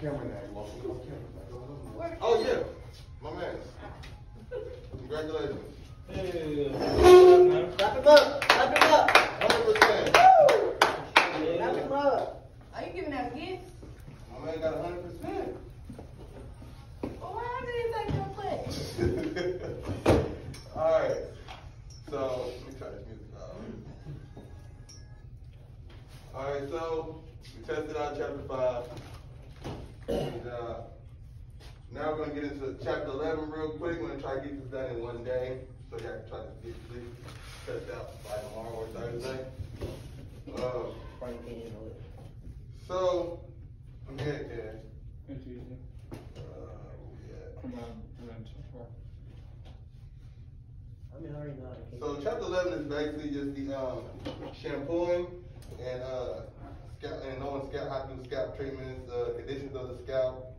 camera now. You want to go camera? Oh yeah, my man. Congratulations. Clap him up. Clap him up. 100%. Clap him up. Are you giving out gifts? My man got 100%. Well, why didn't take your place? All right. So let me try this music out. All right. So we tested out chapter 5. And, now we're gonna get into chapter 11 real quick. We're gonna try to get this done in one day, so y'all can try to get this tested out by tomorrow or Thursday. So I'm here, Ken. It's easy. Come on, so far. I mean, I already know how to So chapter 11 is basically just the shampooing and scalp and knowing scalp, how to do scalp treatments, conditions of the scalp.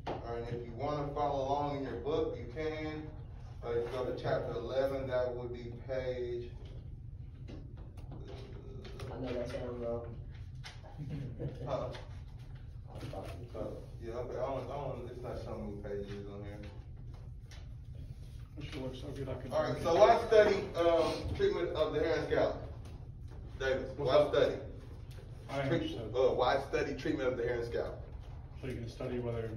Alright, if you want to follow along in your book, you can. If you go to chapter 11, that would be page. I know that sounds wrong. Yeah, okay. I don't, it's not showing me pages on here. It should look so good. I can. Alright, so why study treatment of the hair and scalp? Davis, why study? I understood. Why study treatment of the hair and scalp? So you can study whether,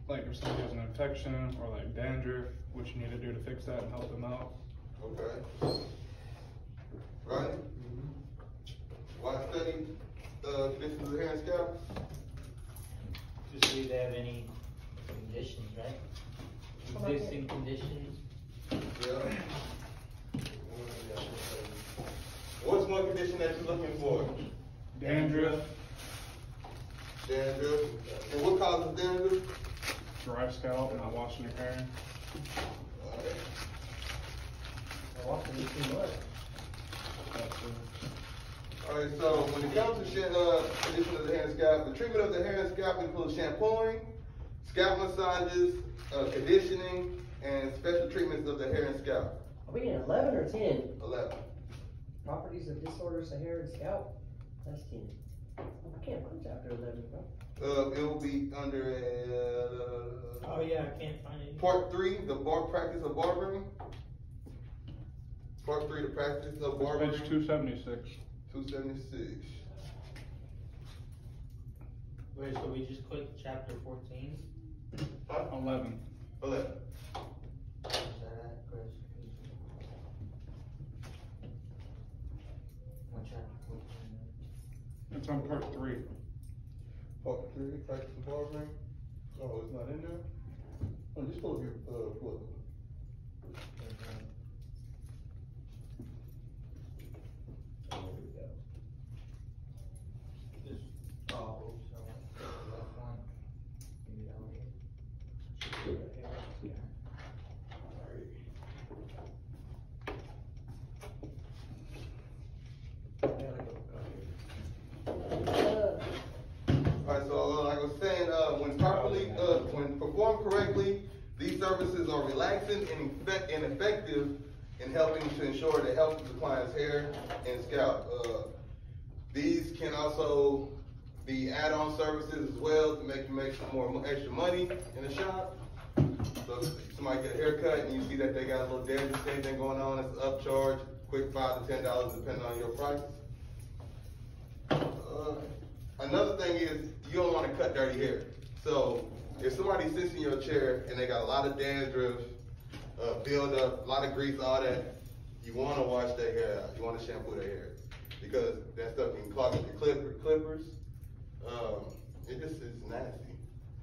like, if somebody has an infection or like dandruff, what you need to do to fix that and help them out. Okay. Right? Why study conditions of the hair and scalp? To see if they have any conditions, right? Existing conditions. Yeah. What's one condition that you're looking for? Dandruff, Dandruff. And what causes dandruff? dry scalp, not washing your hair. Washing is too much. Alright, so when it comes to condition of the hair and scalp, the treatment of the hair and scalp includes shampooing, scalp massages, conditioning, and special treatments of the hair and scalp. Are we in 11 or 10? 11. Properties of disorders of hair and scalp? That's 10. I can't find chapter 11, bro. It will be under Oh yeah, I can't find it. part 3, the practice of barbering. Part 3, the practice of barbering. Page 276. 276. Wait, so we just click chapter 14? 11. 11. Is that at, Chris? What chapter 14? It's on part 3. Part 3, practice of barbering. Oh, it's not in there? Oh, just pull up your book. Oh, so left one. Maybe that one. Alright, so like I was saying, when performed correctly, these services are relaxing and effective in helping to ensure the health of the client's hair and scalp. These can also be add-on services as well to make you make some more extra money in the shop. So if somebody get a haircut and you see that they got a little dandruff thing going on, it's an upcharge, quick $5 to $10 depending on your price. Another thing is you don't want to cut dirty hair. So if somebody sits in your chair and they got a lot of dandruff, build up, a lot of grease, all that, you want to wash their hair out. You want to shampoo their hair because that stuff can clog up your clippers. It just is nasty.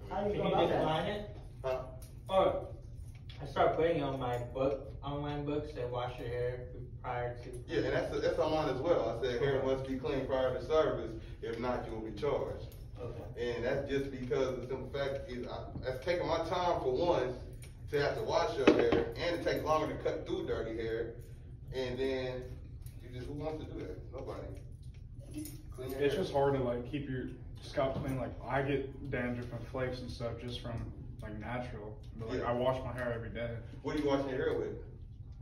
How do you Can go you about that? define it? Huh? Or I start putting on my online books that wash your hair prior to. Yeah, and that's on mine as well. I said hair must be clean prior to service. If not, you will be charged. Okay. And that's just because the simple fact is that's taking my time for once, to have to wash your hair, and it takes longer to cut through dirty hair. And then who wants to do that? Nobody. Clean your It's hair. just hard to like keep your scalp clean. Like I get dandruff and flakes and stuff just from like natural, but like Yeah. I wash my hair every day. What are you washing your hair with?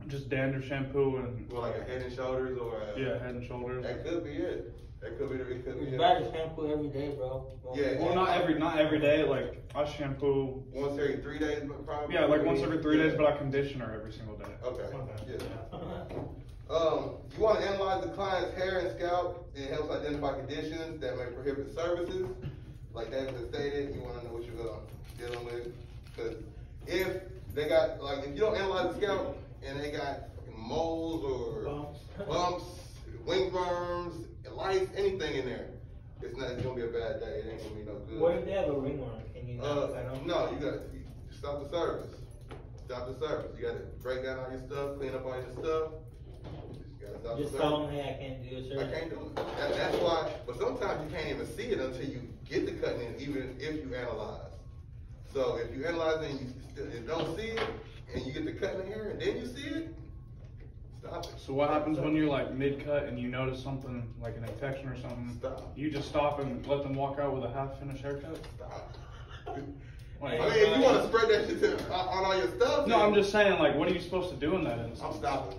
Just dandruff shampoo and Well, like a Head and Shoulders or a, yeah, Head and Shoulders. That could be it. That could be it. Could be You it. buy the shampoo every day, bro. Yeah. Well, not every day. Like I shampoo. Once every 3 days, probably. Yeah, like once every 3 days, but I condition her every single day. Okay. Okay. Yeah. You want to analyze the client's hair and scalp. It helps identify conditions that may prohibit services. Like David stated, you want to know what you're dealing with. Because if they got, like, if you don't analyze the scalp and they got moles or bumps, wingworms, lice, anything in there, it's gonna be a bad day. It ain't gonna be no good. What if they have a ringworm? Can you not cut them? No, you gotta stop the service. Stop the service. You gotta break down all your stuff, clean up all your stuff. You gotta stop Just the tell service. them, hey, I can't do a service. I can't do it. That's why, but sometimes you can't even see it until you get the cutting in, even if you analyze. So if you analyze it and you don't see it, and you get the cut in here, and then you see it, stop it. So what happens when you're like mid-cut and you notice something like an infection or something? Stop. You just stop and let them walk out with a half-finished haircut? Stop. Like, I mean, if you want to spread that shit on all your stuff, no, then I'm just saying, like, what are you supposed to do in that instance? I'm stopping.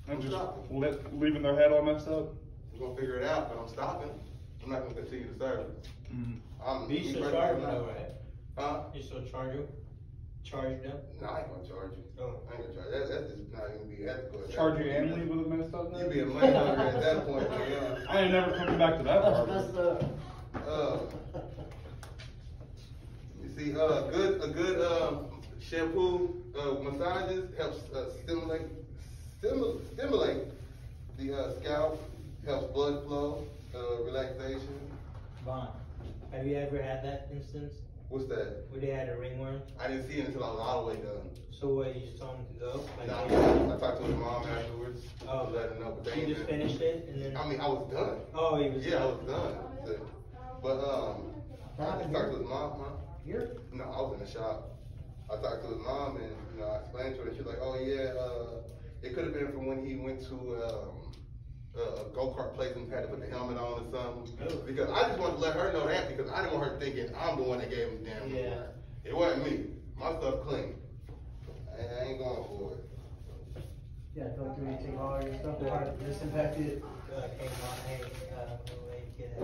And just stopping. leaving their head all messed up? We're gonna figure it out, but I'm stopping. I'm not gonna continue the service. Mm-hmm. You still charge them though, right? Huh? You still charge them? Charge them? No, I ain't gonna charge you. Oh. I ain't gonna charge. That's just not gonna be ethical. at that Charge you point. and leave with a messed up You head? be a money hungry at that point, man. I ain't never coming back to that That's barber. messed up. You see, a good shampoo massages helps stimulate the scalp, helps blood flow, relaxation. Vaughn, have you ever had that instance What's that? where they had a ringworm? I didn't see it until I was all the way done. So what, you just told them to go? Like, Nah, I talked to his mom afterwards. Oh. Let her know, but they you just didn't. finished it and then? I mean, I was done. Oh, he was Yeah, I done. was done. But I just talked to his mom. Here? No, I was in the shop. I talked to his mom and I explained to her. She's like, "Oh yeah, it could have been from when he went to a go-kart place and had to put the helmet on or something." Oh. Because I just wanted to let her know that because I didn't want her thinking I'm the one that gave him the damn. Yeah. It wasn't me. My stuff clean. I ain't going for it. Yeah, go through and take all your stuff apart, disinfect it. Like, hey, Vaughn, hey, get it.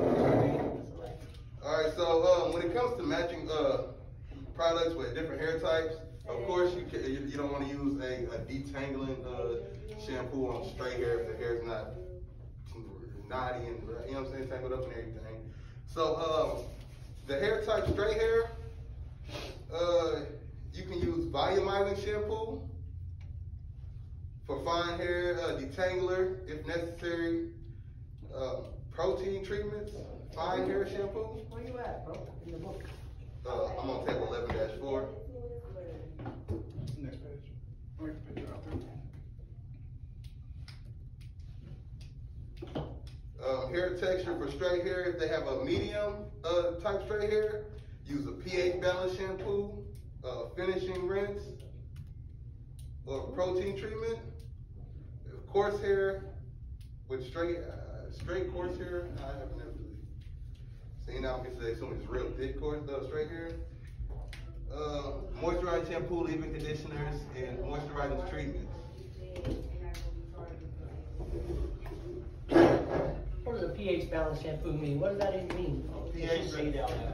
All right, so when it comes to matching products with different hair types, of course you don't want to use a detangling shampoo on straight hair if the hair's not knotty and you know what I'm saying, tangled up and everything. So the hair type straight hair, you can use volumizing shampoo. For fine hair, detangler if necessary. Protein treatments, fine hair shampoo. Where you at, bro? In the book. I'm on table 11-4. Next page. Wait, picture out there. Hair texture for straight hair, if they have a medium type straight hair, use a pH balance shampoo, finishing rinse, or protein treatment. Coarse hair with straight coarse hair, I haven't never really seen that. I can say someone is real thick coarse straight hair. Moisturizing shampoo, leave-in conditioners, and moisturizing treatments. What does a pH balance shampoo mean? What does that even mean? pH Say that loud.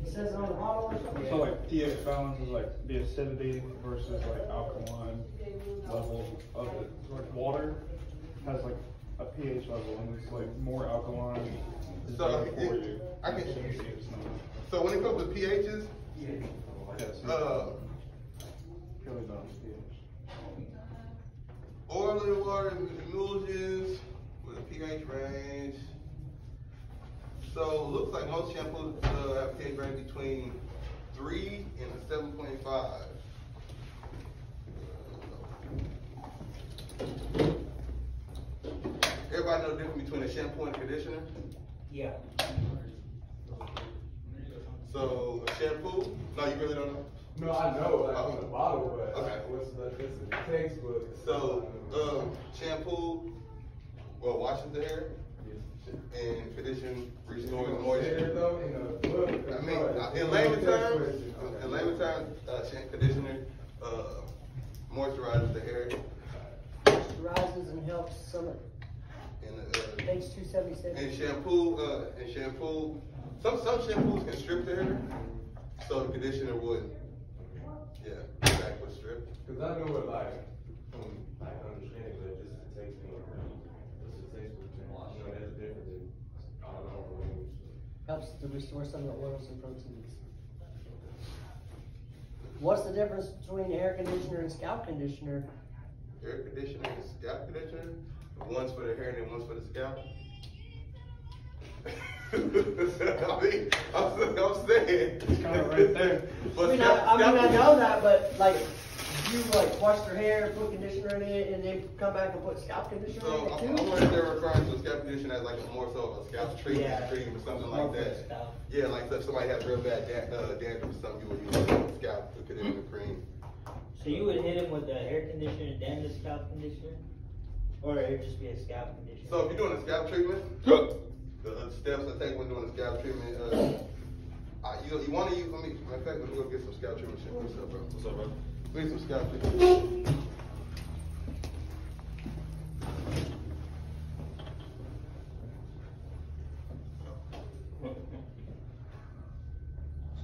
It says it on the bottle or something? So like pH balance is like the acidity versus like alkaline level of it. Like water has like a pH level and it's like more alkaline is So, better for you. I can- It's not. So when it comes to pHs, Yes. Purely balance pH. oily water emulsions with a pH range. So it looks like most shampoos have a pH range between 3 and a 7.5. Everybody know the difference between a shampoo and a conditioner? Yeah. So a shampoo, no, you really don't know? No, I know, like on the bottle, but Okay. what's the textbook? So, shampoo, well, washes the hair and condition, restoring moisture. Though, in the book, I mean, in layman terms, conditioner, moisturizes the hair. Rises and helps some of And, page 276. and shampoo, some shampoos can strip the hair, so the conditioner would, back would strip. Cause I know it like understanding, but just the texting, just the textbook, you know, that's different than, I don't know. Helps to restore some of the oils and proteins. What's the difference between hair conditioner and scalp conditioner? Hair conditioner and scalp conditioner, one's for the hair and then one's for the scalp. I mean, I'm saying. It's kind of right there. But I know that, but like, you like wash your hair, put conditioner in it, and then come back and put scalp conditioner So in I it too? wonder if they're referring to a scalp conditioner as like more so of a scalp treatment, Yeah. cream or something More like for the that. scalp. Yeah, like if somebody has real bad dandruff or something, you would use a scalp conditioner cream. So you would hit him with the hair conditioner and then the scalp conditioner? Or it would just be a scalp conditioner? So if you're doing a scalp treatment, the steps I take when doing a scalp treatment, you want to use, matter of fact, let me go get some scalp treatment shit. What's up, bro? What's up, bro? Need some scalp treatment.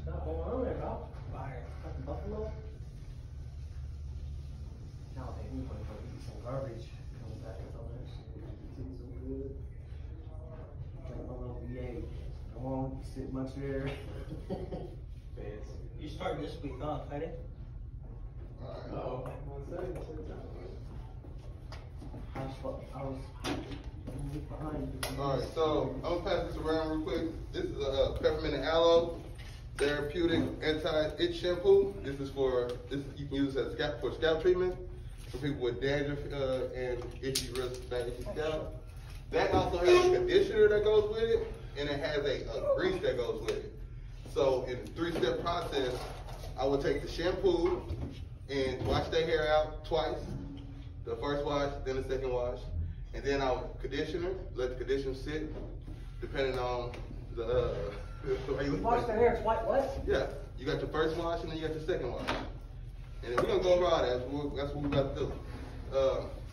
What's going on there, Bob? Fire. Fucking buffalo? No, baby, we're gonna go eat some garbage. Come back with all that shit. Eat some good. Drink my little V8. Come on, sit much there. You start this week off, right? Alright. No. I was behind you. Alright, so I'm gonna pass this around real quick. This is a peppermint and aloe therapeutic anti-itch shampoo. You can use it as for scalp treatment for people with dandruff and itchy scalp. That also has a conditioner that goes with it, and it has a grease that goes with it. So in the 3-step process, I will take the shampoo and wash their hair out twice. The first wash, then the second wash. And then I'll conditioner, let the conditioner sit, depending on the, Wash their hair twice, what? Yeah, you got your first wash and then you got your second wash. And then we're gonna go over all that, that's what we're about to do.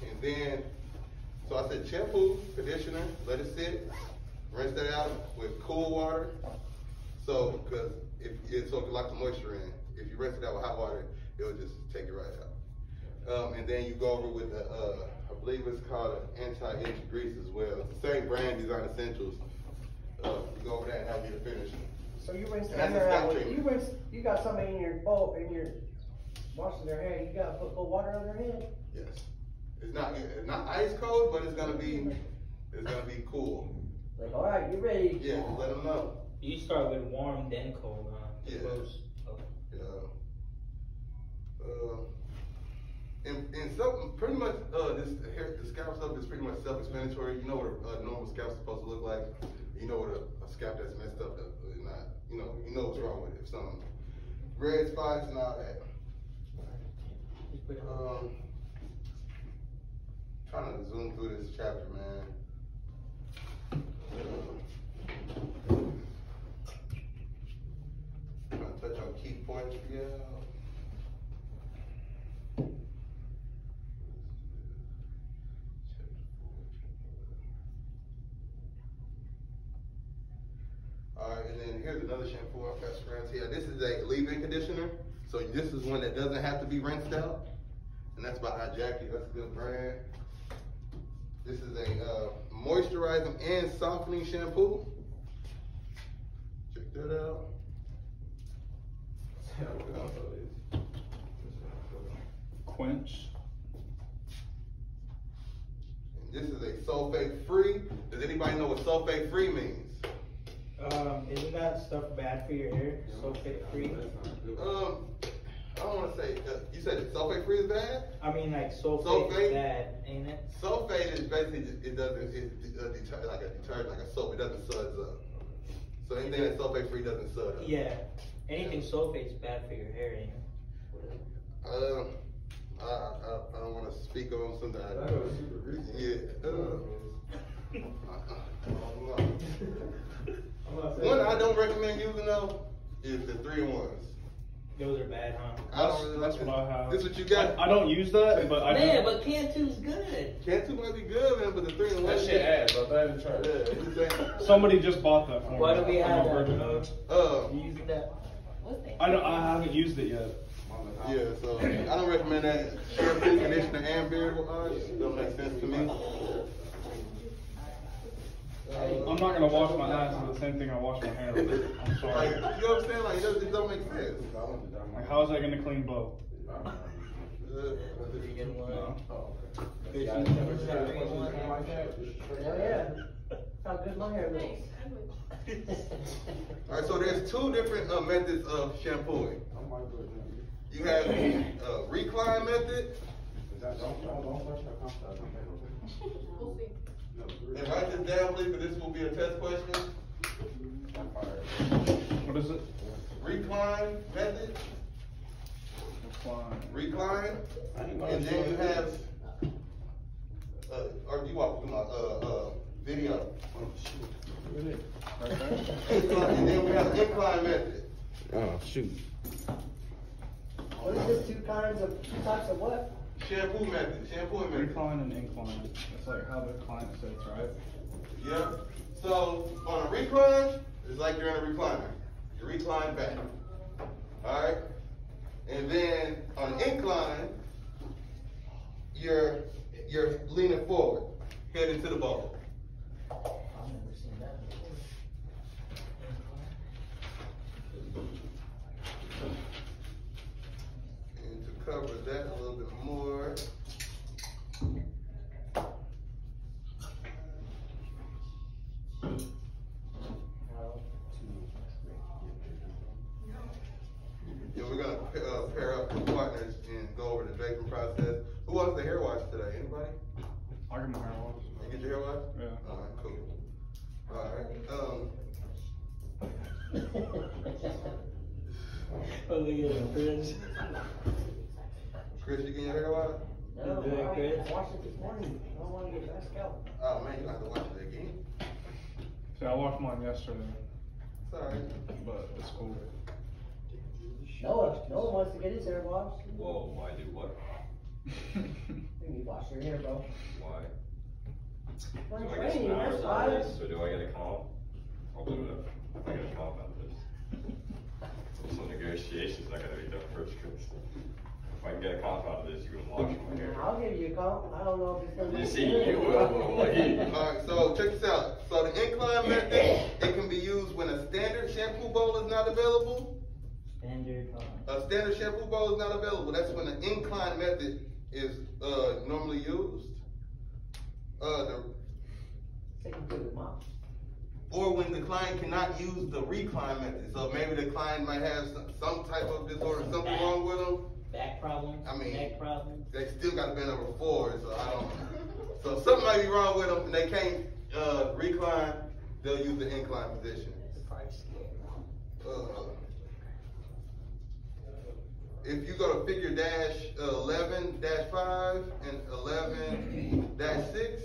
And then, so I said shampoo, conditioner, let it sit, rinse that out with cool water. So, because so it can lock the moisture in. If you rinse it out with hot water, it'll just take it right out. And then you go over with the, I believe it's called an anti-itch grease as well. It's the same brand, Design Essentials. You go over that and that'll be the finish. So you rinse And their that's a hair scalp out, treatment. you got somebody in your bowl, washing their hair, you gotta put cold water on their head? Yes. It's not ice cold, but it's gonna be cool. Like, all right, you ready? Yeah, just let them know. You start with warm, then cold, huh? Yeah. Okay. Yeah. And something pretty much the scalp stuff is pretty much self-explanatory. You know what a normal scalp's supposed to look like. You know what a scalp that's messed up is not. You know what's wrong with it. If some red spots and all that. Trying to zoom through this chapter, man. Trying to touch on key points for y'all. Alright, and then here's another shampoo I'll pass around to you. This is a leave-in conditioner. So this is one that doesn't have to be rinsed out. And that's by Jackie, that's a good brand. This is a moisturizing and softening shampoo. Check that out. Quench. And this is a sulfate-free. Does anybody know what sulfate-free means? Isn't that stuff bad for your hair? Sulfate free? I don't want to say, you said that sulfate-free is bad? I mean, like sulfate Sulfate? is bad, ain't it? Sulfate is basically, like a detergent, like a soap, it doesn't suds up. So anything that's sulfate-free doesn't sud up. Yeah. Anything sulfate's bad for your hair, ain't it? I don't wanna speak on something. That was super greasy. Yeah. I'm not saying. One I don't recommend using though is the 3-in-1s. Those are bad, huh? I don't really That's like what I have. This what you got? I don't use that, but I Man, do. but can 2's good. Cantu might be good, man, but the 3-in-1. That shit ass, but I didn't try Yeah, it. what you think? Somebody just bought that for me. Why do we I'm have a that? virgin of it. You using that? What's that? I haven't used it yet. Yeah, so I don't recommend that shampoo, conditioner, and beard wash. Don't make sense to me. I'm not gonna wash my ass with the same thing I wash my hair with. I'm Like, sorry. you know what I'm saying? Like, it don't make sense. Like, how is that gonna clean both? You get one. No. Good, you never said 3-in-1. Hell yeah. How good my hair looks. Alright, so there's 2 different methods of shampooing. You have the recline method, We'll see. and write this down please, but this will be a test question. What is it? Recline method, Recline. recline, and then you have, or you walk through my, video. Right there? Incline, and then we have incline method. Oh, shoot. What is this, two types of what? Shampooing method. Recline and incline. It's like how the client sits, right? Yeah. So on a recline, it's like you're in a recliner. You recline back. Alright? And then on an incline, you're leaning forward, head into the bowl. I've never seen that before. And to cover that a little bit more, yeah, we're gonna pair up with partners and go over the draping process. Who wants the hair wash today? Anybody? I get my hair washed. You get your hair washed? Yeah. Alright, cool. Alright, Oh, look at him, Chris. Chris, you getting your hair washed? No, You doing, Chris? I washed it this morning. I don't wanna get that scalp. Oh man, you have to wash it again. See, I washed mine yesterday, It's alright. but it's cool. Noah wants to get his hair washed. Whoa, why do what? You wash your hair, bro. Why? When Do I get training, some hours that's out of why. this, or do I get a comp? I'll do it if I get a comp out of this. So negotiations not gonna be done first, Chris. If I can get a comp out of this, you can wash my hair. I'll give you a comp. I don't know if it's gonna be. You see, you will, Alright, so check this out. So the incline method, it can be used when a standard shampoo bowl is not available. Standard, A standard shampoo bowl is not available. That's when the incline method is normally used. Second to the mom. Or when the client cannot use the recline method. So maybe the client might have some type of disorder, something wrong with them. back problems, I mean, neck problems. They still got to bend over forward, so I don't. So something might be wrong with them, and they can't recline. They'll use the incline position. If you go to figure dash 11-5 and 11-6,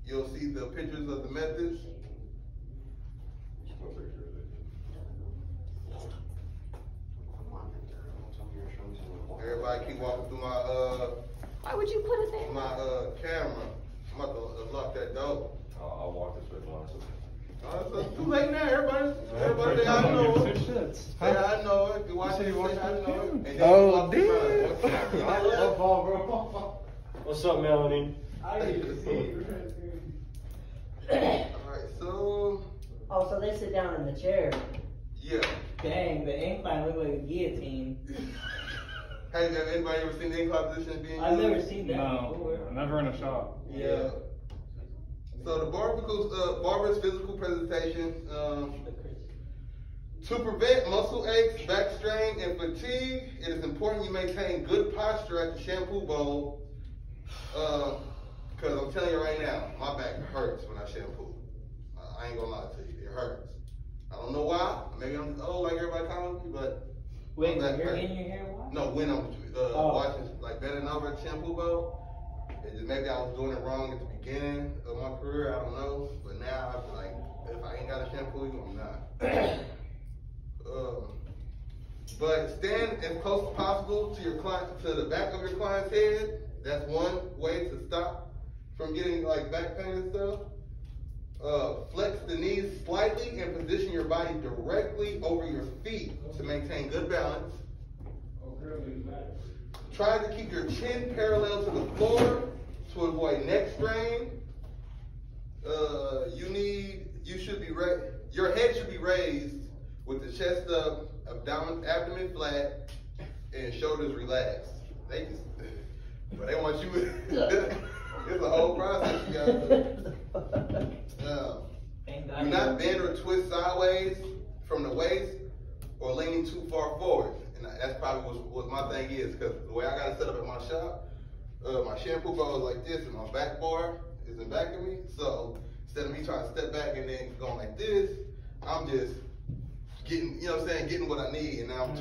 you'll see the pictures of the methods. Everybody keep walking through my Why would you put it there? camera. I'm about to lock that door. I'll walk this way along. It's too late now. Everybody say I know it. Say I know it. You watch it, say I know it. And then you walk around. What's up, Melanie? Alright, so Oh, so they sit down in the chair. yeah. Dang, the incline looked like a guillotine. Have anybody ever seen the incline position being I've used? never seen that No, before. never in a shop. Yeah. So the barber's physical presentation, to prevent muscle aches, back strain, and fatigue, it is important you maintain good posture at the shampoo bowl. Cause I'm telling you right now, my back hurts when I shampoo. I ain't gonna lie to you, it hurts. I don't know why, why. Maybe I'm just old like everybody calls me, but. Wait, I'm that you're person. in your hair wash? No, when I'm Oh. watching, like bending over a shampoo bowl. It just, maybe I was doing it wrong at the beginning of my career, I don't know. But now I feel like, if I ain't got a shampoo, I'm not. But stand as close as possible to your client, to the back of your client's head. That's one way to stop from getting like back pain and stuff. Flex the knees slightly and position your body directly over your feet to maintain good balance. Try to keep your chin parallel to the floor to avoid neck strain. Your head should be raised with the chest up, abdomen flat, and shoulders relaxed. But they want you. It's a whole process you gotta do. Do not bend or twist sideways from the waist or leaning too far forward. And that's probably what my thing is, because the way I got it set up at my shop, my shampoo bowl is like this, and my back bar is in back of me. So instead of me trying to step back and then going like this, I'm just getting, you know what I'm saying, getting what I need, and now I'm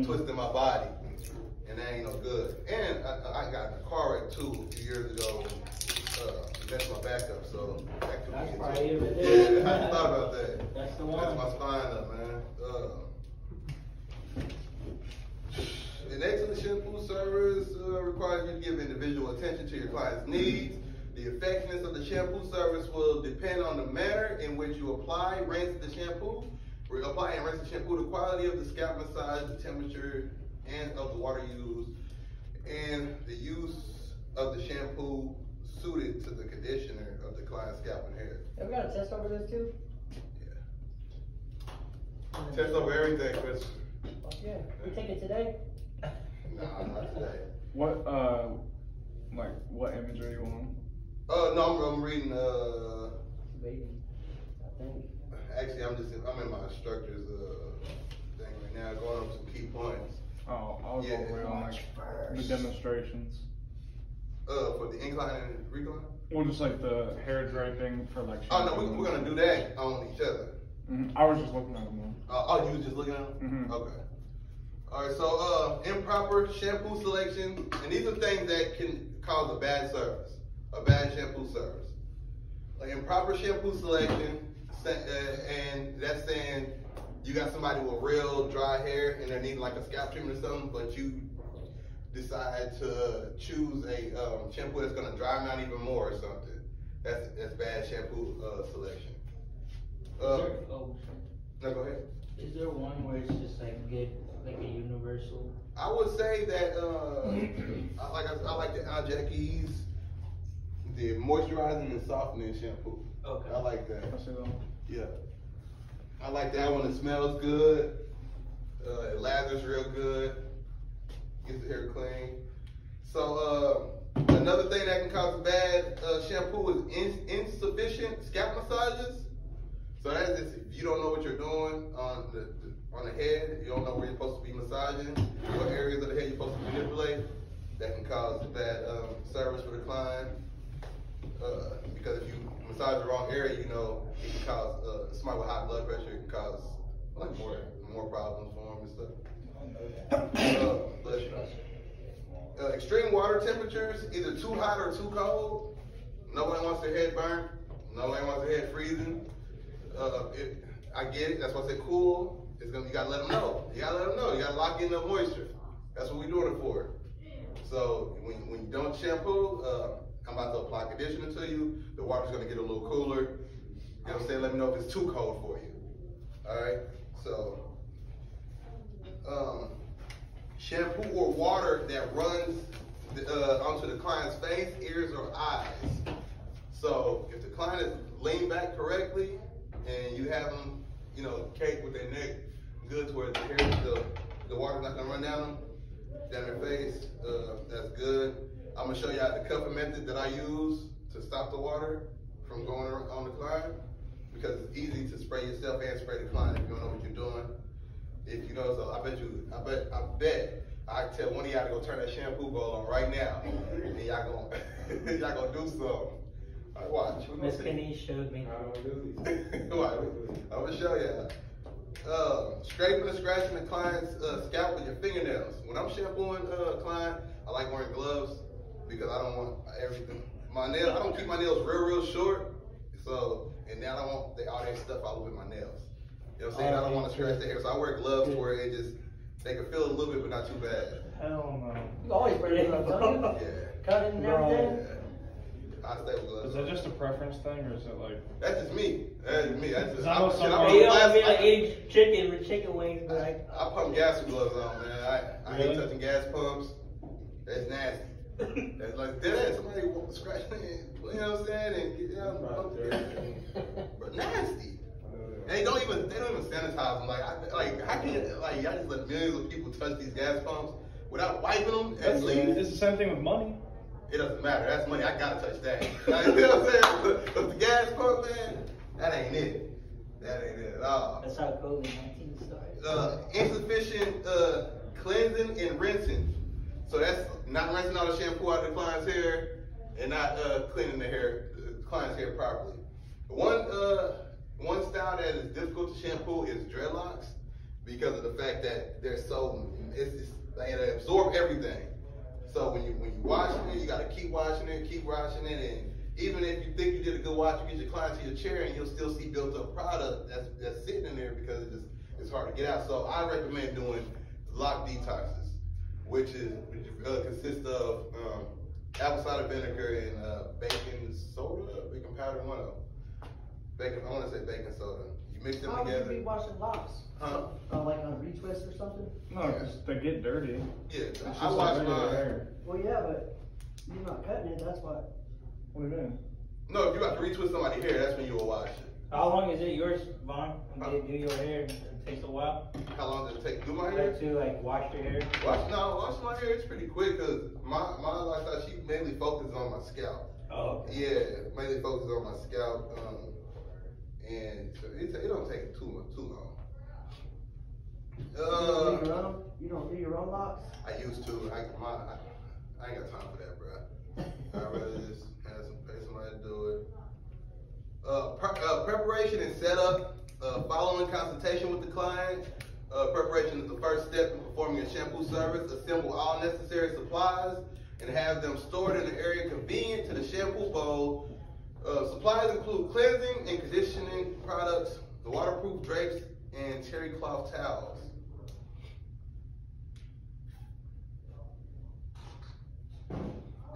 twisting my body, and that ain't no good. And I got in a car wreck too a few years ago, and messed my back up, so that could That's be probably it. Yeah, I thought about that. That's the one. That's my spine up, man. An excellent shampoo service requires you to give individual attention to your client's needs. The effectiveness of the shampoo service will depend on the manner in which you apply, rinse the shampoo, apply and rinse the shampoo, the quality of the scalp massage, the temperature and of the water used, and the use of the shampoo suited to the conditioner of the client's scalp and hair. Have we got a test over this too? Yeah. Test over everything, Chris. Yeah. We take it today? Nah, not today. What, like, what image are you on? No, I'm reading, Baby, I think. actually, I'm in my instructor's, thing right now, going over some key points. Oh, I was over on like the demonstrations. For the incline and recline? Or just like the hair draping for like Oh, shampoo. no, we're gonna do that on each other. I was just looking at them. Oh, you was just looking at them? Okay. Alright, so, improper shampoo selection, and these are things that can cause a bad service, a bad shampoo service. Like improper shampoo selection, and that's saying you got somebody with real dry hair and they're needing like a scalp treatment or something, but you decide to choose a shampoo that's gonna dry them out even more or something. That's bad shampoo selection. No, go ahead. Is there one where it's just like good, like a universal? I would say that I like the Al Jackie's, the moisturizing and softening shampoo. Okay. I like that. I see that one. Yeah. I like that one. It smells good. It lathers real good. Gets the hair clean. So another thing that can cause bad shampoo is insufficient scalp massages. So that's just, if you don't know what you're doing on the head, you don't know where you're supposed to be massaging, what areas of the head you're supposed to manipulate, that can cause bad service for the client. Because if you massage the wrong area, you know, it can cause, somebody with high blood pressure, it can cause like more problems for them and stuff. Extreme water temperatures, either too hot or too cold. Nobody wants their head burnt. Nobody wants their head freezing. I get it. That's why I say cool. You gotta let them know. You gotta let them know. You gotta lock in the moisture. That's what we're doing it for. So when you don't shampoo, I'm about to apply conditioner to you. The water's gonna get a little cooler. You know what I'm saying? Let me know if it's too cold for you. All right. So shampoo or water that runs onto the client's face, ears, or eyes. So if the client is leaned back correctly and you have them, you know, caked with their neck good to where the water's not gonna run down their face, that's good. I'm gonna show you the cupping method that I use to stop the water from going on the client, because it's easy to spray yourself and spray the client if you don't know what you're doing. If you know, so I bet I tell one of y'all to go turn that shampoo bowl on right now, and y'all gonna do something. All right, watch. Miss Kenny showed me. I'm gonna show y'all. Scraping and scratching the client's scalp with your fingernails. When I'm shampooing a client, I like wearing gloves because I don't want everything. I don't keep my nails real short. So, and now I don't want all that stuff all over my nails. You know what I'm saying? I don't want to scratch the hair, so I wear gloves where it just, they can feel a little bit, but not too bad. Hell no. You always wear gloves, don't you? Yeah. Cutting and everything. I stay with gloves. Is that just a preference thing, or is it like? That's just me. That's just me. That's just, I know some I'm Hey, you glass- don't be like eating chicken with chicken wings, but like. I pump gas with gloves on, man. I hate Really? touching gas pumps. That's nasty. That's like that. Somebody scratch me, you know what I'm saying? And get down, but nasty. And they don't even sanitize them. How can y'all just let millions of people touch these gas pumps without wiping them at least? It's the same thing with money. It doesn't matter. That's money. I gotta touch that. You know what I'm saying? But the gas pump, man, that ain't it. That ain't it at all. That's how COVID-19 started. Insufficient cleansing and rinsing. So that's not rinsing all the shampoo out of the client's hair and not cleaning the client's hair properly. One style that is difficult to shampoo is dreadlocks because of the fact that they're so they absorb everything. So when you washing it, you gotta keep washing it, and even if you think you did a good wash, you get your client to your chair and you'll still see built up product that's sitting in there because it's hard to get out. So I recommend doing lock detoxes, which consists of apple cider vinegar and baking soda, baking powder, one of them. I want to say baking soda. You mix them How would together. you be washing locks? Huh? Like on a retwist or something? No, because they get dirty. Yeah, It's just I wash like regular mine. hair. Well, yeah, but you're not cutting it, that's why. What do you mean? No, if you have to retwist somebody's hair, that's when you will wash it. How long is it yours, Vaughn? When you do your hair, it takes a while. How long does it take to do my hair? Like to like wash your hair. Wash my hair, it's pretty quick because my lifestyle, she mainly focuses on my scalp. Oh. Okay. Yeah, mainly focuses on my scalp. And so it don't take too long. You don't do your own locks? I used to. I ain't got time for that, bro. I'd rather just pay somebody to do it. Preparation and setup. Following consultation with the client. Preparation is the first step in performing a shampoo service. Assemble all necessary supplies and have them stored in an area convenient to the shampoo bowl. Supplies include cleansing and conditioning products, the waterproof drapes, and terry cloth towels.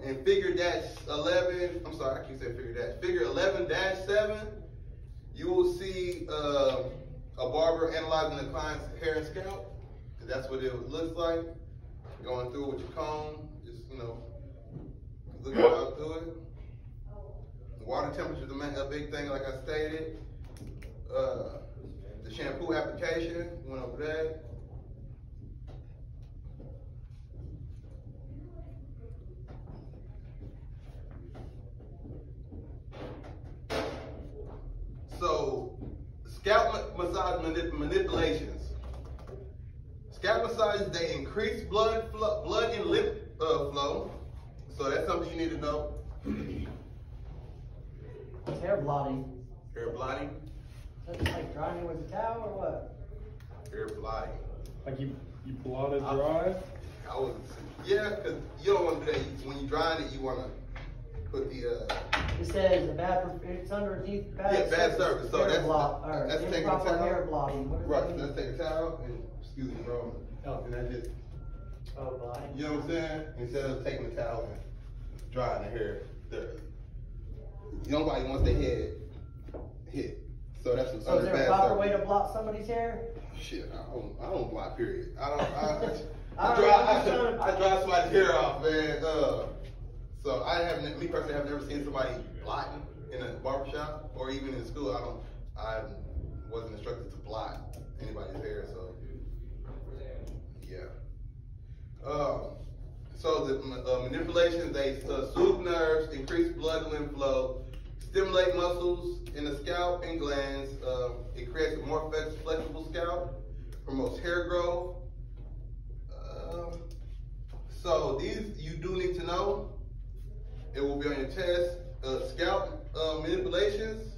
In figure 11, I'm sorry, I keep saying figure dash. Figure 11-7, you will see a barber analyzing the client's hair and scalp. And that's what it looks like. Going through with your comb, just looking out through it. Water temperature is a big thing, like I stated. The shampoo application, went over that. So, scalp massage manipulations. Scalp massages, they increase blood and lymph flow. So that's something you need to know. It's hair blotting. Hair blotting. That's like drying with a towel or what? Hair blotting. Like you blot it dry? Yeah, because you don't want to do that. When you drying it, you want to put the. It says it's underneath bad bad service. So hair that's blot, or taking a improper towel. hair blotting. What does Right. that mean? Let's take a towel and excuse me, bro. And I just. Oh, blotting. You know what I'm saying? Instead of taking the towel and drying the hair thoroughly. Nobody wants their head hit. So that's So is there a bad proper service. way to blot somebody's hair? Shit, I don't blot, period. I I'm dry somebody's hair off, man. So me personally, have never seen somebody blotting in a barbershop or even in school. I wasn't instructed to blot anybody's hair, so yeah. So the manipulations, they soothe nerves, increase blood and lymph flow, stimulate muscles in the scalp and glands. It creates a more flexible scalp, promotes hair growth. So these you do need to know. It will be on your test. Scalp manipulations,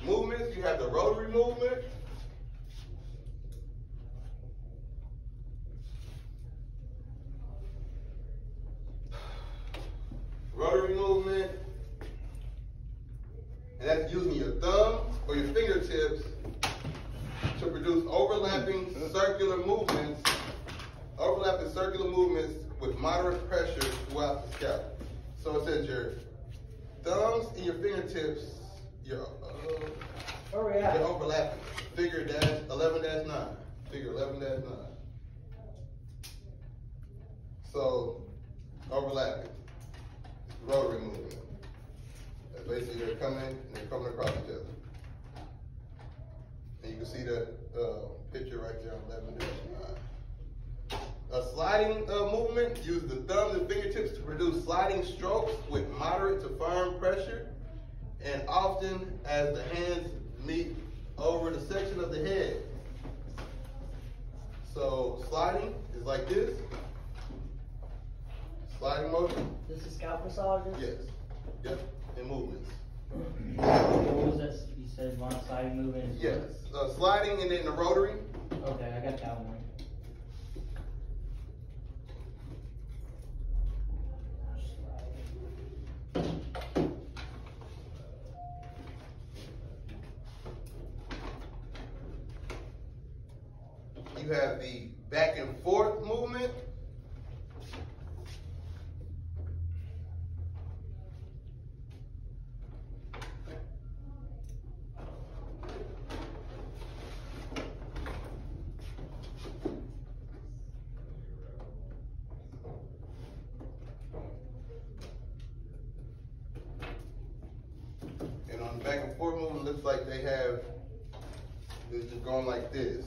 movements. You have the rotary movement. circular movements, with moderate pressure throughout the scalp. So it says your thumbs and your fingertips, you're overlapping. Figure 11-9. Figure 11-9. So, overlapping. Rotary movement. Basically, they're coming across each other. And you can see the picture right there on 11-9. A sliding movement, use the thumbs and fingertips to produce sliding strokes with moderate to firm pressure, and often as the hands meet over the section of the head. So sliding is like this. Sliding motion. This is scalp massages? Yes. Yep. And movements. What was that, you said one side movement? Yes. Sliding and then the rotary. Okay, I got that one. You have the back and forth movement. And on the back and forth movement, looks like they're just going like this.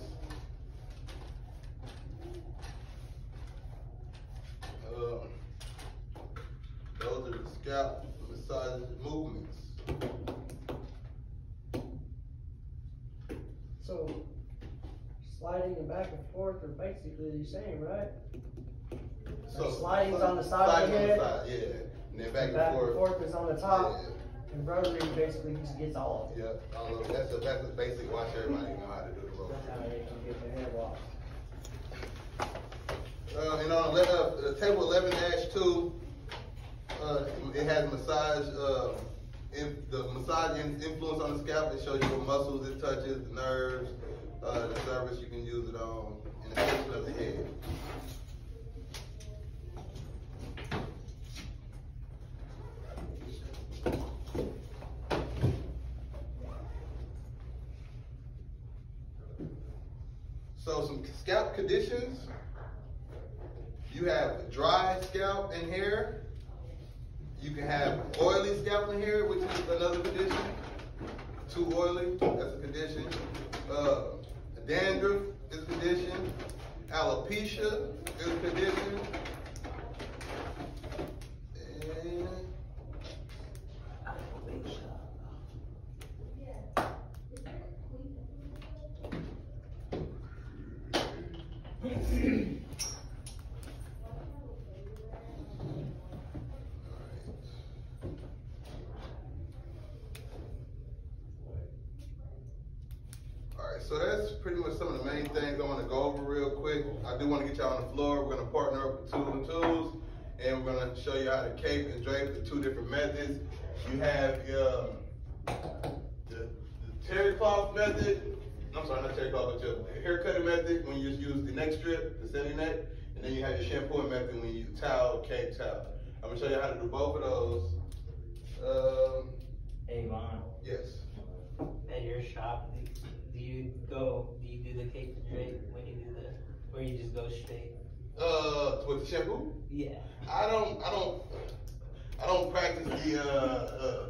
Those are the scalp massage movements. So, sliding and back and forth are basically the same, right? So sliding's on the side of the head. Yeah. And then back and Back forth. and forth is on the top, Yeah. and rotary basically just gets all of it. Yeah. All of it. That's a basic watch. Everybody know how to do the rotary. That's how they can get their hair washed. And on table 11-2, it has massage. The massage influence on the scalp. It shows you what muscles it touches, the nerves, the surface you can use it on, and the section of the head. So some scalp conditions. You have dry scalp and hair. You can have oily scalp and hair, which is another condition. Too oily, that's a condition. Dandruff is a condition. Alopecia is a condition. And so that's pretty much some of the main things I want to go over real quick. I do want to get y'all on the floor. We're going to partner up with Tools and Tools, and we're going to show you how to cape and drape the two different methods. You have the terry cloth method. I'm sorry, not terry cloth, but your hair cutting method when you just use the neck strip, the sandy neck, and then you have your shampooing method when you use towel, cape, towel. I'm going to show you how to do both of those. Hey, Vaughn, Yes. at your shop, do you do the cape and drape when you do or you just go straight? With the shampoo? Yeah. I don't practice the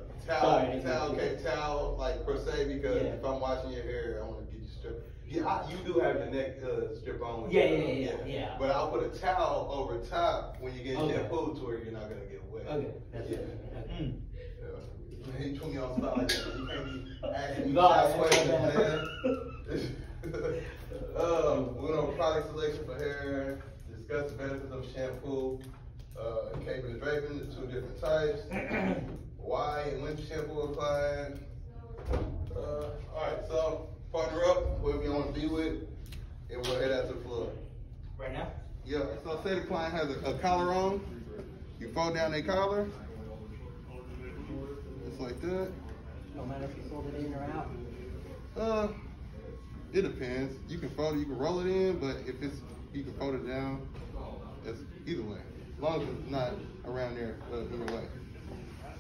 towel like per se, because Yeah. if I'm washing your hair, I want to get you stripped. Yeah, you do have your neck strip on. With Yeah. But I'll put a towel over top when you get Okay. shampooed to where you're not gonna get wet. Okay. That's Yeah. it. Okay. Yeah. He put me on spot like that. You can't be asking me No, questions, yeah. man. We're gonna product selection for hair. Discuss the benefits of shampoo, caping and draping, the two different types. Why and when shampoo applied. Alright, so partner up, whoever you want to be with, and we'll head out to the floor. Right now? Yeah, so say the client has a collar on, you fold down their collar, just like that. No matter if you fold it in or out. It depends. You can fold it, you can roll it in, but if it's, you can fold it down. It's either way. As long as it's not around there either way.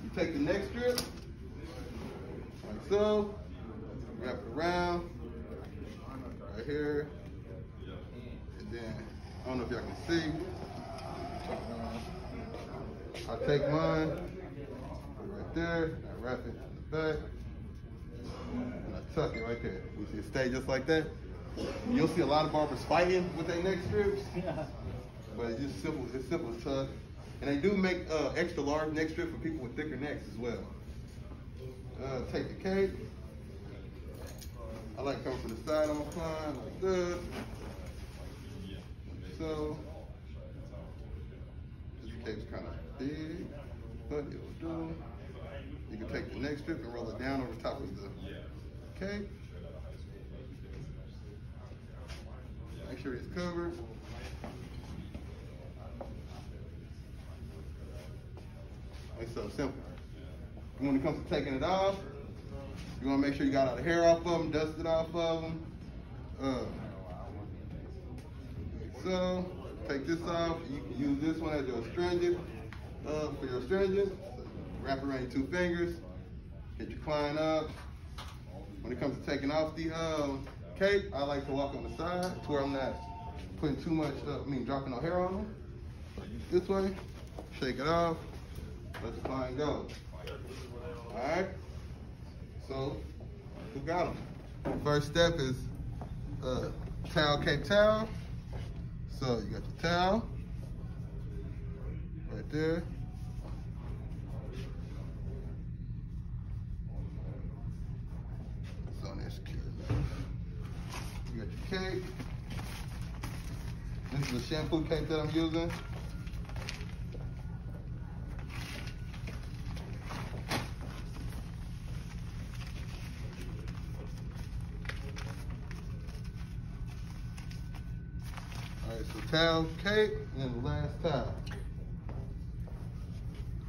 You take the neck strip, like so, wrap it around, right here, and then, I don't know if y'all can see, I take mine, put it right there, I wrap it in the back, and I tuck it right there. You see it stay just like that. You'll see a lot of barbers fighting with their neck strips, but it's just simple. It's simple as tuck. And they do make extra large neck strip for people with thicker necks as well. Take the cape. I like coming from the side on my client like this. So this cape's kind of big, but it will do. You can take the neck strip and roll it down over top of the cape. Make sure it's covered. It's so simple. When it comes to taking it off, you want to make sure you got all the hair off of them, dust it off of them. So, take this off. You can use this one as your astringent, for your astringent. So wrap it around your 2 fingers. Get your client up. When it comes to taking off the cape, I like to walk on the side to where I'm not putting too much, dropping no hair on them. So this way, shake it off, let the client go. All right, so we got them. First step is towel, cape towel. So you got your towel right there. It's on there secure enough. You got your cape. This is the shampoo cape that I'm using. All right, so towel, cape, and then the last towel.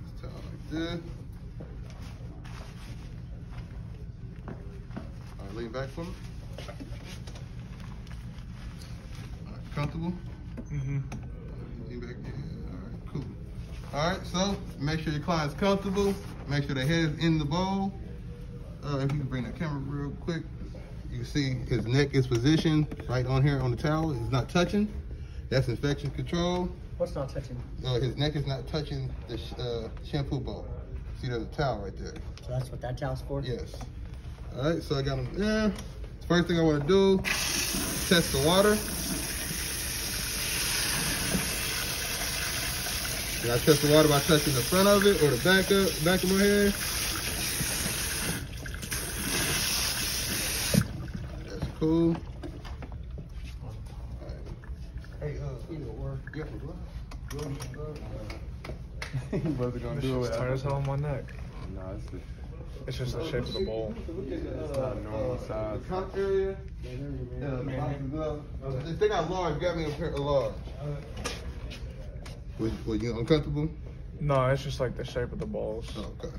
This towel like this. All right, lean back for me. All right, comfortable? Mm-hmm. Lean back there. All right, cool. All right, so make sure your client's comfortable. Make sure their head is in the bowl. If you can bring the camera real quick. You can see his neck is positioned right on here on the towel. It's not touching. That's infection control. What's not touching? His neck is not touching the shampoo bowl. See, there's a towel right there. So that's what that towel's for? Yes. All right, so I got him there. First thing I want to do, test the water. And I test the water by touching the front of it or the back of my hair. That's cool. Hey, you got the glove? Brother gonna do it. Tight as hell on my neck. No, it's just the shape of the bowl. It's not a normal size. The cup area, if they got large, grab me a pair of large. Was you uncomfortable? No, it's just like the shape of the balls. Oh, okay.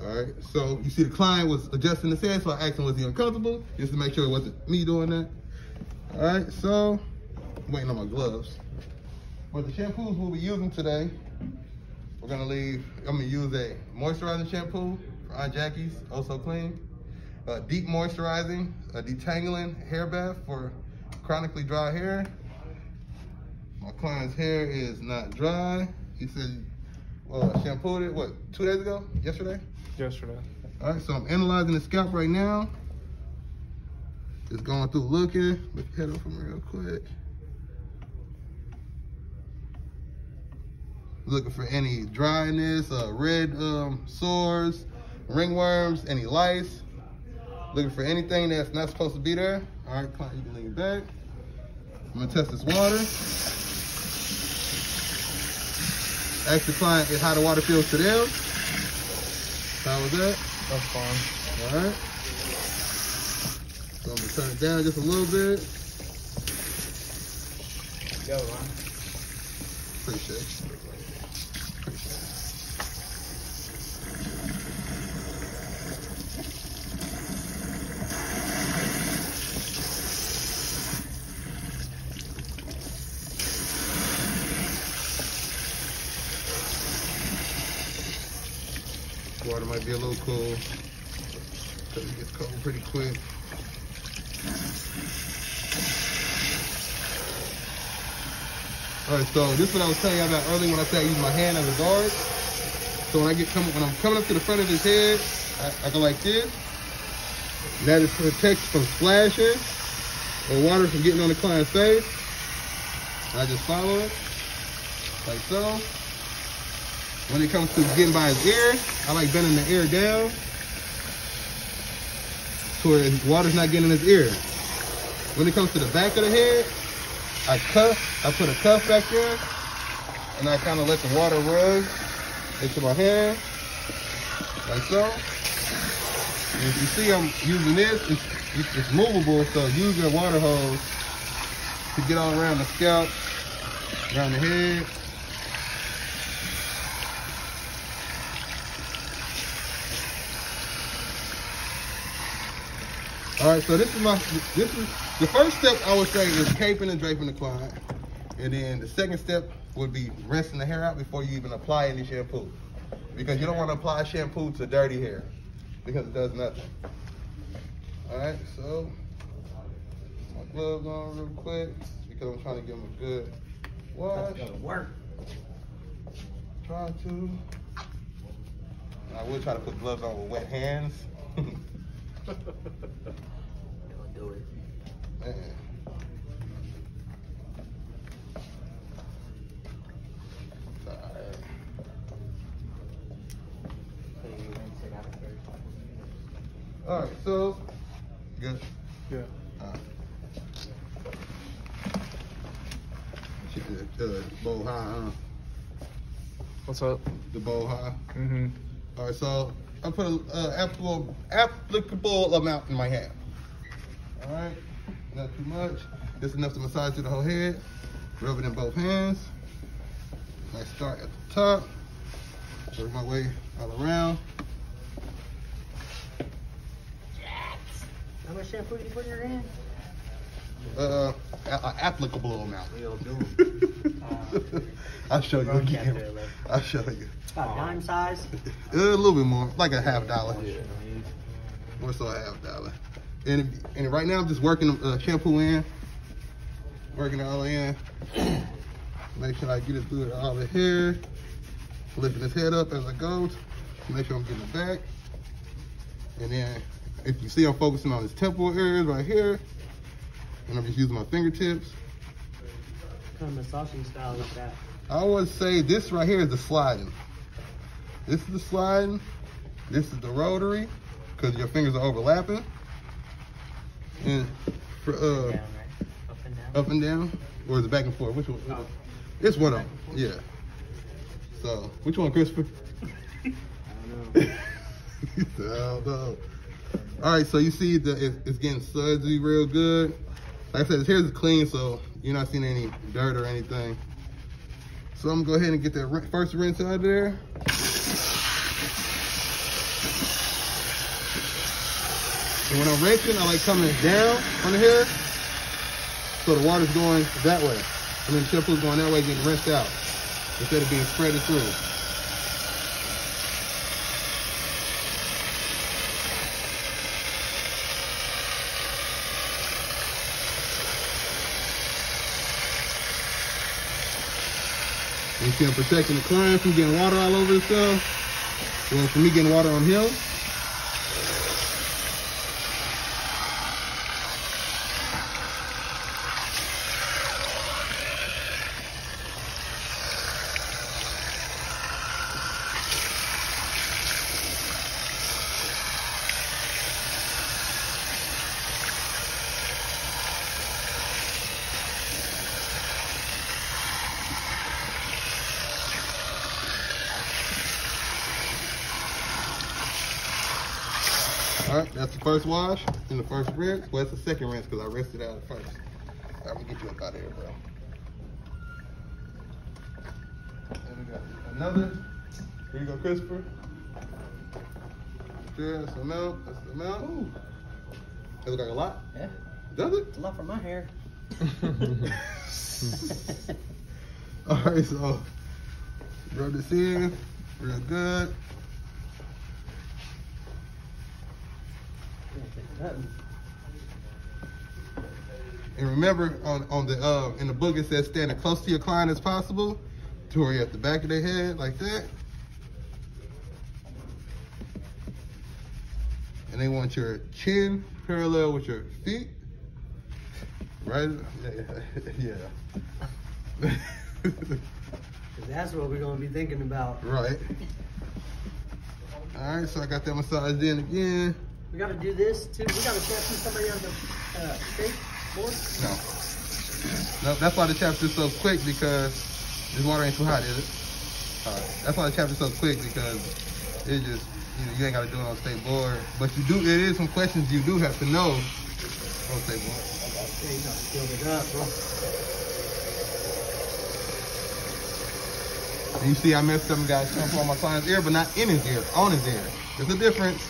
All right. So you see the client was adjusting his head, so I asked him, was he uncomfortable? Just to make sure it wasn't me doing that. All right. So I'm waiting on my gloves. For the shampoos we'll be using today, I'm gonna use a moisturizing shampoo for Aunt Jackie's, Also Clean. Deep moisturizing, detangling hair bath for chronically dry hair. My client's hair is not dry. He said shampooed it, what, 2 days ago? Yesterday? Yesterday. All right, so I'm analyzing the scalp right now. Just going through looking. Lift your head up for me real quick. Looking for any dryness, red sores, ringworms, any lice. Looking for anything that's not supposed to be there. All right, client, you can lean back. I'm gonna test this water. Ask the client how the water feels to them. How was that? That's fine. All right. So I'm gonna turn it down just a little bit. Go, Ron. Appreciate it. Water might be a little cold. Because it gets cold pretty quick. Alright, so this is what I was telling you about earlier when I said I use my hand as a guard. So when I'm coming up to the front of his head, I go like this. That is protects from splashing or water from getting on the client's face. I just follow it, like so. When it comes to getting by his ear, I like bending the ear down to where his water's not getting in his ear. When it comes to the back of the head, I put a cuff back there, and I kind of let the water run into my hand, like so. And if you see I'm using this, it's movable, so use your water hose to get all around the scalp, around the head. All right, so this is the first step I would say is caping and draping the client. And then the second step would be rinsing the hair out before you even apply any shampoo. Because you don't want to apply shampoo to dirty hair because it does nothing. All right, so my gloves on real quick because I'm trying to give them a good wash. That's gonna work. Try to. I will try to put gloves on with wet hands. Don't do it. Man. All right, so good. Yeah. Keep the bowl high, huh? What's up? The bowl high. Mm-hmm. All right, so I put an applicable amount in my hand. All right, not too much. Just enough to massage through the whole head. Rub it in both hands. I start at the top. Work my way all around. How much shampoo you put in your hand? Applicable amount. We'll do. I'll show you again. I'll show you. About dime size? A little bit more, like a $50. More so a $50. And right now I'm just working shampoo in, working it all in. Make sure I get it through all the hair, lifting his head up as I go. Make sure I'm getting it back. And then if you see I'm focusing on his temple areas right here, and I'm just using my fingertips. What kind of massaging style is that? I would say this right here is the sliding. This is the sliding. This is the rotary, because your fingers are overlapping. And for Down, right? Up and down? up and down, or is it back and forth? Which one? Oh. It's one of them. Yeah. So which one, Christopher? I don't know. I don't know. All right, so you see it's getting sudsy real good. Like I said, his hair is clean, so you're not seeing any dirt or anything. So I'm gonna go ahead and get that first rinse out of there. And when I'm rinsing, I like coming down on the hair, so the water's going that way. I mean, the shampoo's going that way, getting rinsed out, instead of being spread through. You see I'm protecting the client from getting water all over himself. Well, from me getting water on him. All right, that's the first wash and the first rinse. Well, that's the second rinse because I rinsed it out at first. All right, I'm gonna get you up out of here, bro. And we got another. Here you go, Christopher. There, that's the amount. That's the amount. Ooh. That look like a lot? Yeah. Does it? It's a lot for my hair. All right, so rub this in real good. Nothing. And remember, on the in the book it says stand as close to your client as possible, to where you're at the back of their head, like that. And they want your chin parallel with your feet. Right? Yeah. Cause that's what we're gonna be thinking about. Right. All right, so I got that massage in again. We gotta do this too. We gotta shampoo somebody on the steak board. No, that's why the chapter's so quick, because this water ain't too hot, is it? All right. That's why the chapter's so quick, because it just, you ain't gotta do it on state board. But you do, it is some questions you do have to know on state board. Yeah, you gotta build it up, bro. And you see I messed up and got shampoo on my client's ear, but not in his ear, on his ear. There's a difference.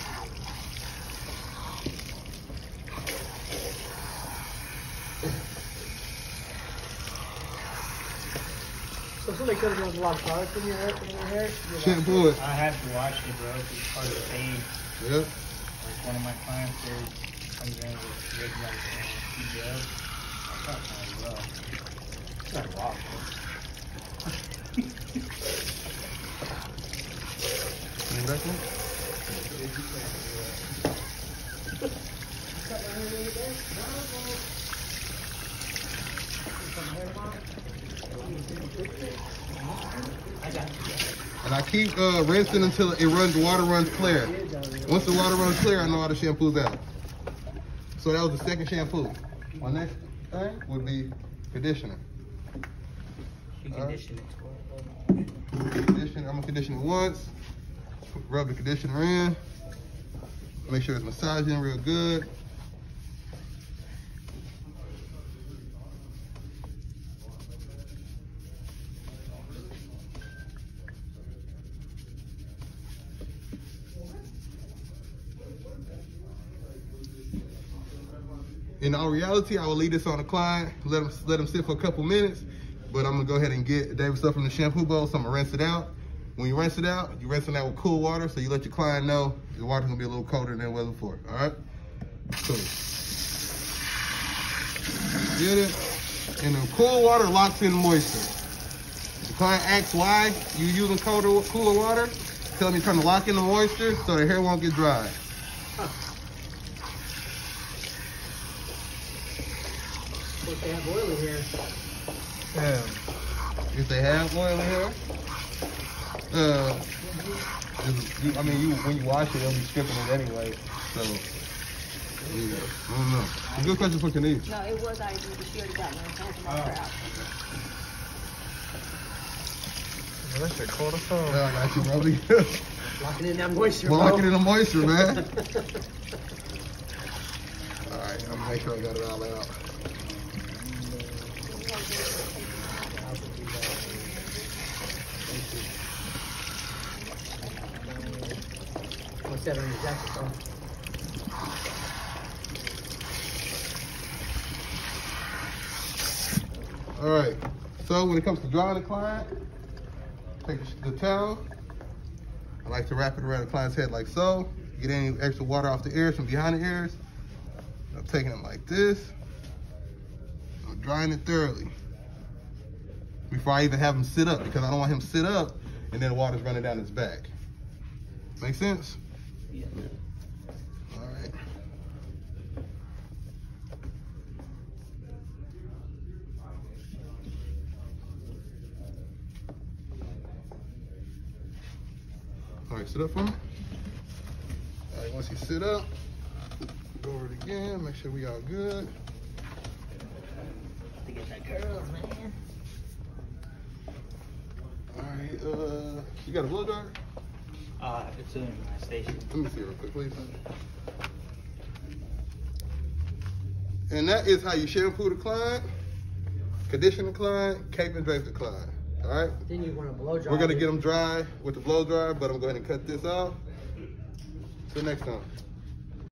So somebody could have done a lot of products in your hair. Shampoo it. I have to wash it, bro, it's part of the pain. Yep. Like one of my clients there comes in with red like gel. I thought kind of well. It's not raw. Any back one? And I keep rinsing until the water runs clear. Once the water runs clear, I know how the shampoo's out. So that was the second shampoo. My next thing would be conditioner. You condition it. I'm gonna condition it once. Rub the conditioner in. Make sure it's massaging real good. In all reality, I will leave this on the client, let them sit for a couple minutes, but I'm gonna go ahead and get David's stuff from the shampoo bowl, so I'm gonna rinse it out. When you rinse it out with cool water, so you let your client know the water's gonna be a little colder than it was before, all right? Cool. Get it? And the cool water locks in moisture. If the client asks why you using cooler water, tell them you're trying to lock in the moisture so the hair won't get dry. If they have oily hair. If they have oily hair, when you wash it, they'll be stripping it anyway. So, yeah, I don't know. It's a good question for Kenise. No, it was ID, but she already got one. Don't come out out. That shit cold as hell. Yeah, I got you, brother. Locking in that moisture, bro. Locking in the moisture, man. All right, I'm gonna make sure I got it all out. What's that on your jacket, bro? All right, so when it comes to drying the client, take the towel. I like to wrap it around the client's head like so. Get any extra water off the ears from behind the ears. I'm taking it like this. I'm drying it thoroughly before I even have him sit up, because I don't want him to sit up and then the water's running down his back. Make sense? Yeah. All right. All right, sit up for me. All right, once you sit up, go over it again, make sure we all good. To get that curls, man. All right, you got a blow dryer? It's in my station. Let me see it real quick, please. And that is how you shampoo the client, condition the client, cape and drape the client. All right? Then you want to blow dry. We're gonna get them dry with the blow dryer, but I'm going to cut this off. Till next time.